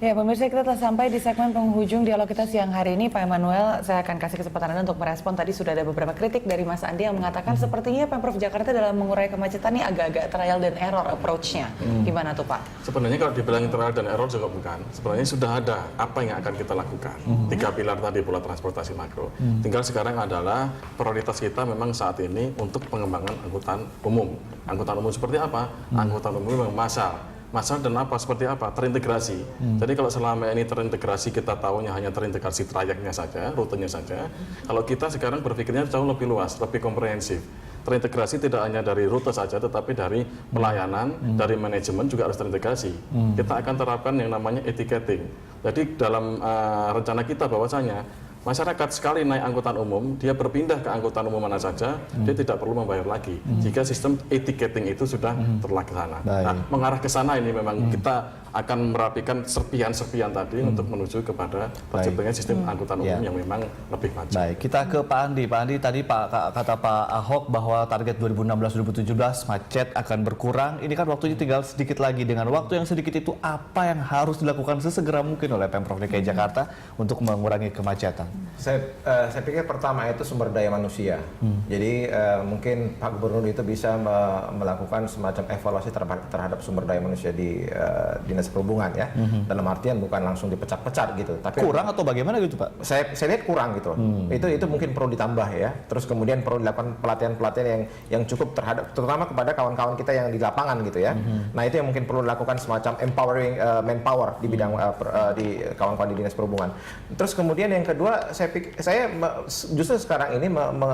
Ya, pemirsa, kita telah sampai di segmen penghujung dialog kita siang hari ini. Pak Emmanuel, saya akan kasih kesempatan Anda untuk merespon. Tadi sudah ada beberapa kritik dari Mas Andi yang mengatakan sepertinya Pemprov Jakarta dalam mengurai kemacetan ini agak-agak trial dan error approach-nya. Gimana tuh, Pak? Sebenarnya kalau dibilang trial dan error juga bukan. Sebenarnya sudah ada apa yang akan kita lakukan. 3 pilar tadi pola transportasi makro. Tinggal sekarang adalah prioritas kita memang saat ini untuk pengembangan angkutan umum. Angkutan umum seperti apa? Angkutan umum yang massal. Masalah dan apa seperti apa terintegrasi. Jadi kalau selama ini terintegrasi kita tahunya hanya terintegrasi trayeknya saja, rutenya saja. Kalau kita sekarang berpikirnya jauh lebih luas, lebih komprehensif. Terintegrasi tidak hanya dari rute saja, tetapi dari pelayanan, dari manajemen juga harus terintegrasi. Kita akan terapkan yang namanya etiqueting. Jadi dalam rencana kita bahwasanya masyarakat sekali naik angkutan umum, dia berpindah ke angkutan umum mana saja, dia tidak perlu membayar lagi. Jika sistem etiqueting itu sudah terlaksana. Nah, mengarah ke sana ini memang kita akan merapikan serpian-serpian tadi untuk menuju kepada terciptanya sistem angkutan umum yang memang lebih maju. Baik, kita ke Pak Andi. Pak Andi, tadi kata Pak Ahok bahwa target 2016-2017 macet akan berkurang. Ini kan waktunya tinggal sedikit lagi. Dengan waktu yang sedikit itu, apa yang harus dilakukan sesegera mungkin oleh Pemprov DKI Jakarta untuk mengurangi kemacetan? Saya pikir pertama itu sumber daya manusia. Jadi mungkin Pak Gubernur itu bisa melakukan semacam evaluasi terhadap sumber daya manusia di Dinas Perhubungan ya. Dalam artian bukan langsung dipecat-pecat gitu. Tapi kurang atau bagaimana gitu, Pak? Saya lihat kurang gitu. Itu mungkin perlu ditambah ya. Terus kemudian perlu dilakukan pelatihan-pelatihan yang cukup terutama kepada kawan-kawan kita yang di lapangan gitu ya. Nah, itu yang mungkin perlu dilakukan semacam empowering manpower di bidang di kawan-kawan di Dinas Perhubungan. Terus kemudian yang kedua, saya justru sekarang ini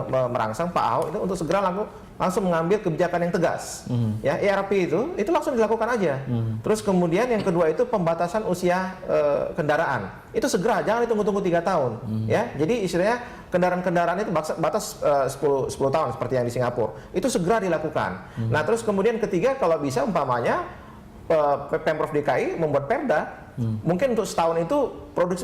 merangsang Pak Ahok itu untuk segera langsung mengambil kebijakan yang tegas. Ya, ERP itu langsung dilakukan aja. Terus kemudian yang kedua itu pembatasan usia kendaraan. Itu segera, jangan ditunggu-tunggu 3 tahun. Ya, jadi istilahnya kendaraan-kendaraan itu batas 10 tahun seperti yang di Singapura. Itu segera dilakukan. Nah, terus kemudian ketiga, kalau bisa umpamanya Pemprov DKI membuat perda. Mungkin untuk setahun itu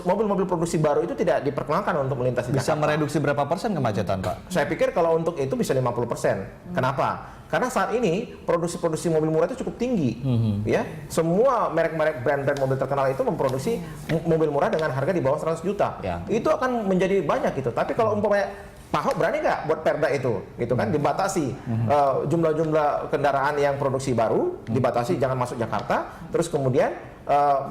mobil-mobil produksi baru itu tidak diperkenankan untuk melintasi Jakarta. Bisa mereduksi berapa persen kemacetan, Pak? Saya pikir kalau untuk itu bisa 50%. Kenapa? Karena saat ini produksi mobil murah itu cukup tinggi, ya. Semua merek-merek brand-brand mobil terkenal itu memproduksi mobil murah dengan harga di bawah 100 juta. Ya. Itu akan menjadi banyak gitu. Tapi kalau umpamanya Pak Ahok berani nggak buat perda itu, gitu kan? Dibatasi jumlah-jumlah kendaraan yang produksi baru, dibatasi jangan masuk Jakarta. Terus kemudian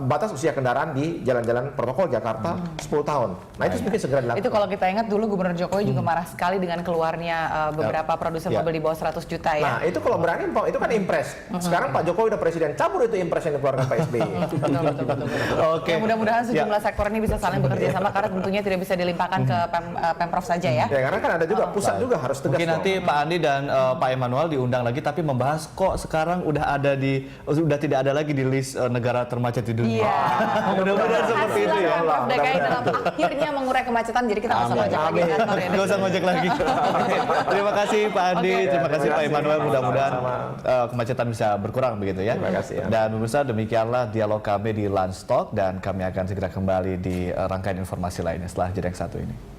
batas usia kendaraan di jalan-jalan protokol Jakarta 10 tahun. Nah, itu mungkin segera dilakukan. Itu kalau kita ingat dulu Gubernur Jokowi juga marah sekali dengan keluarnya beberapa produsen mobil di bawah 100 juta ya. Nah, itu kalau berani, itu kan impres. Sekarang Pak Jokowi udah presiden, cabut itu impres yang dikeluarkan Pak SBY. Betul. Oke. Ya, mudah-mudahan sejumlah sektor ini bisa saling bekerja sama karena tentunya tidak bisa dilimpahkan ke Pemprov saja ya. Ya, karena kan ada juga pusat juga harus tegas. Mungkin nanti Pak Andi dan Pak Emmanuel diundang lagi, tapi membahas kok sekarang udah tidak ada lagi di list negara termacet di dunia. Iya. Mudah-mudahan seperti itu ya. Pemprov DKI dalam akhirnya mengurai kemacetan, jadi kita nggak usah ngojek lagi di kantor ya. Nggak usah ngojek lagi. Oke. Terima kasih Pak Andi, terima kasih Pak Emmanuel. Mudah-mudahan kemacetan bisa berkurang begitu ya. Terima kasih ya. Dan pemirsa, demikianlah dialog kami di Lunch Talk dan kami akan segera kembali di rangkaian informasi lainnya setelah jeda yang satu ini.